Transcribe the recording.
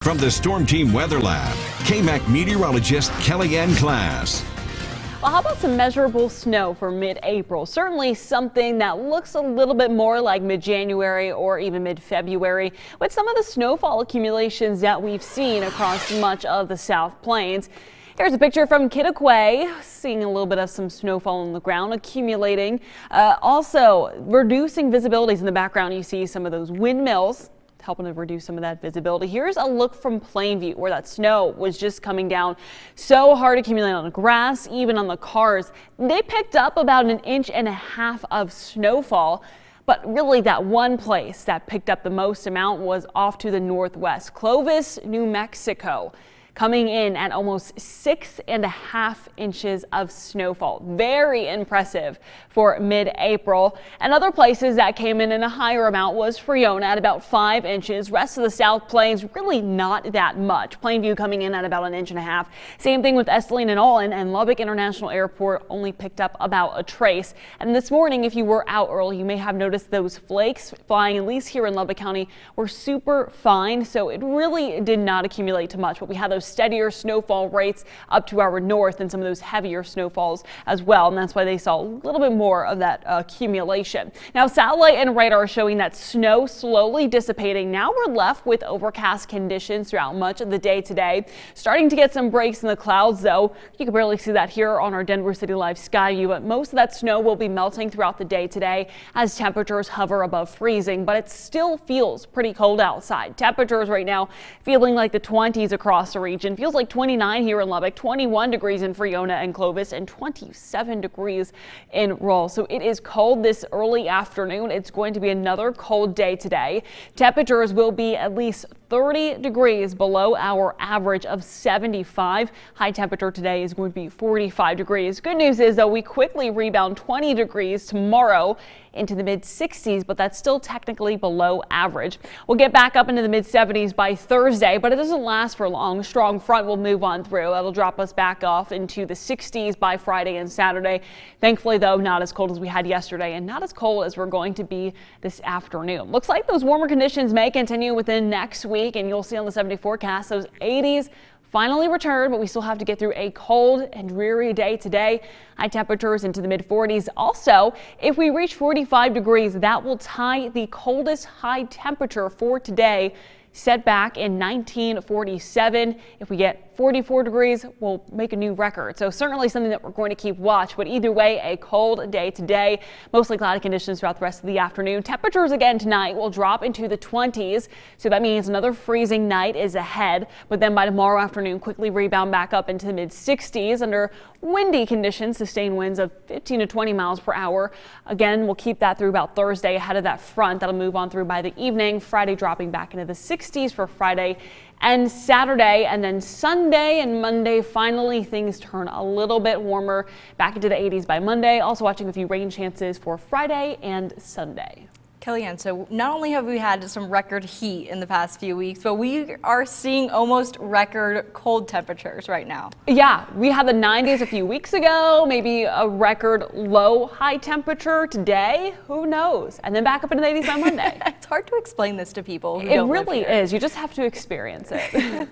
From the Storm Team Weather Lab, KAMC meteorologist Kellyanne Class. Well, how about some measurable snow for mid-April? Certainly something that looks a little bit more like mid-January or even mid-February with some of the snowfall accumulations that we've seen across much of the South Plains. Here's a picture from Kittiquay, seeing a little bit of some snowfall on the ground accumulating. Also reducing visibilities in the background. You see some of those windmills helping to reduce some of that visibility. Here's a look from PLAINVIEW where that snow was just coming down so hard, accumulating on the grass, even on the cars. They picked up about 1.5 inches of snowfall. But really that one place that picked up the most amount was off to the northwest, Clovis, New Mexico, coming in at almost 6.5 inches of snowfall. Very impressive for mid-April. And other places that came in a higher amount was Friona at about 5 inches. Rest of the South Plains really not that much. Plainview coming in at about 1.5 inches. Same thing with Estling and Olin, and Lubbock International Airport only picked up about a trace. And this morning, if you were out early, you may have noticed those flakes flying, at least here in Lubbock County, were super fine. So it really did not accumulate to much, but we had those steadier snowfall rates up to our north and some of those heavier snowfalls as well. And that's why they saw a little bit more of that accumulation. Now, satellite and radar showing that snow slowly dissipating. Now we're left with overcast conditions throughout much of the day today. Starting to get some breaks in the clouds, though. You can barely see that here on our Denver City Live sky view, but most of that snow will be melting throughout the day today as temperatures hover above freezing, but it still feels pretty cold outside. Temperatures right now feeling like the 20s across the region. Feels like 29 here in Lubbock, 21 degrees in Friona and Clovis, and 27 degrees in Roll. So it is cold this early afternoon. It's going to be another cold day today. Temperatures will be at least 30 degrees below our average of 75. High temperature today is going to be 45 degrees. Good news is, though, we quickly rebound 20 degrees tomorrow into the mid-60s, but that's still technically below average. We'll get back up into the mid-70s by Thursday, but it doesn't last for long. Strong front will move on through. It'll drop us back off into the 60s by Friday and Saturday. Thankfully, though, not as cold as we had yesterday and not as cold as we're going to be this afternoon. Looks like those warmer conditions may continue within next week, and you'll see on the 70 forecast those 80s finally return, but we still have to get through a cold and dreary day today. High temperatures into the mid-40s. Also, if we reach 45 degrees, that will tie the coldest high temperature for today set back in 1947. If we get 44 degrees, we'll make a new record. So certainly something that we're going to keep watch. But either way, a cold day today. Mostly cloudy conditions throughout the rest of the afternoon. Temperatures again tonight will drop into the 20s. So that means another freezing night is ahead. But then by tomorrow afternoon, quickly rebound back up into the mid-60s under windy conditions. Sustained winds of 15 to 20 miles per hour. Again, we'll keep that through about Thursday ahead of that front. That'll move on through by the evening. Friday dropping back into the 60s for Friday and Saturday, and then Sunday and Monday, finally things turn a little bit warmer, back into the 80s by Monday. Also watching a few rain chances for Friday and Sunday. Kellyanne, so not only have we had some record heat in the past few weeks, but we are seeing almost record cold temperatures right now. Yeah, we had the 90s a few weeks ago, maybe a record low high temperature today. Who knows? And then back up into the 80s by Monday. It's hard to explain this to people who don't live here. It really is. You just have to experience it.